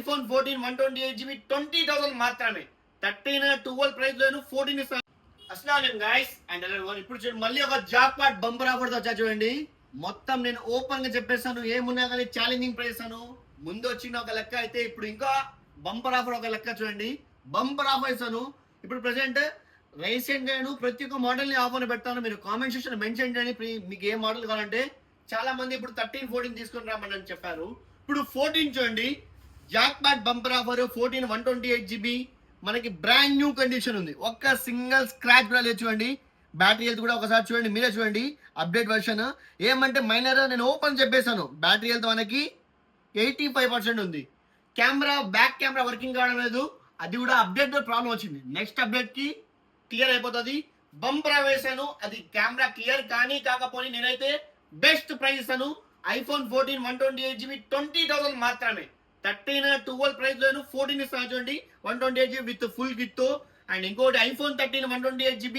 iPhone 14 128GB 20,000 మాత్రమే. 13 12 price లోను 14 ఇస్తాను. అస్సలాము guys and ఇప్పుడు చూడండి మళ్ళీ ఒక జాక్ పాట్ బంపర్ ఆఫర్ తో వచ్చా చూడండి. మొత్తం నేను ఓపెన్ గా చెప్పేస్తాను, ఏమున్నా కానీ ఛాలెంజింగ్ ప్రైస్ అను. ముందు వచ్చిన ఒక లెక్క అయితే ఇప్పుడు ఇంకా బంపర్ ఆఫర్ ఒక లెక్క చూడండి. బంపర్ ఆఫర్ ఇస్తాను. ఇప్పుడు ప్రెసెంట్ రీసెంట్ గా ప్రతి ఒక్క మోడల్ ని ఆఫర్ పెడతాను. మీరు కామెంట్ సెక్షన్ మెన్షన్ చేయండి మీకు ఏ మోడల్ కావాలంటే. చాలా మంది ఇప్పుడు 13 14 తీసుకొని రామని చెప్పారు. ఇప్పుడు 14 చూడండి, Jack pot bumper offer 14 128GB మనకి బ్రాండ్ న్యూ కండిషన్ ఉంది. ఒక్క సింగిల్ స్క్రాచ్ కూడా లేదు చూడండి. బ్యాటరీ హెల్త్ కూడా ఒకసారి చూడండి, మీరే చూడండి. అప్డేట్ వర్షన్ ఏమంటే మైనర్ నేను ఓపెన్ చెప్పేశాను. బ్యాటరీ హెల్త్ మనకి 85% ఉంది. కెమెరా బ్యాక్ కెమెరా వర్కింగ్ కావడం లేదు, అది కూడా అప్డేట్ ప్రాబ్లం వచ్చింది. నెక్స్ట్ అప్డేట్ కి క్లియర్ అయిపోతుంది. బంపర్ వేసాను, అది కెమెరా క్లియర్ కానీ కాకపోతే నేనైతే బెస్ట్ ప్రైస్ ఇస్తాను. iPhone 14 128GB 20,000 మాత్రమే. 13 12 ప్రైస్ లోను 14 ఇస్తాను చూడండి. 128GB with full kit. And ఇంకోటి iPhone 13 128GB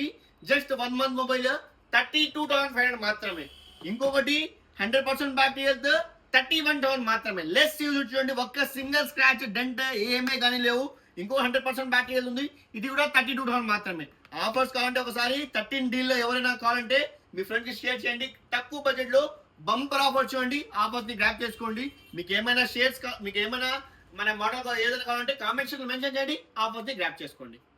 just 1 month mobile 32,500 మాత్రమే. ఇంకొకటి 100% బ్యాటరీ హెల్త్ 31,000 మాత్రమే. లెస్ యూజ్ చూడండి, ఒక్క సింగిల్ స్క్రాచ్ డెంట్ ఏమే కానీ లేవు. ఇంకో 100% బ్యాటరీ హెల్త్ ఉంది, ఇది కూడా 32,000 మాత్రమే. ఆఫర్స్ కావాలంటే ఒకసారి 13 డీల్ లో ఎవరైనా కావాలంటే మీ ఫ్రెండ్ కి షేర్ చేయండి. తక్కువ బడ్జెట్ లో బంపర్ ఆఫర్ చూడండి, ఆఫర్స్ ని గ్రాప్ చేసుకోండి. మీకు ఏమైనా షేర్స్ మీకు ఏమైనా మన మోడల్ ఏదైనా కావాలంటే కామెంట్ సెక్షన్ మెన్షన్ చేయండి, ఆఫర్స్ ని గ్రాప్ చేసుకోండి.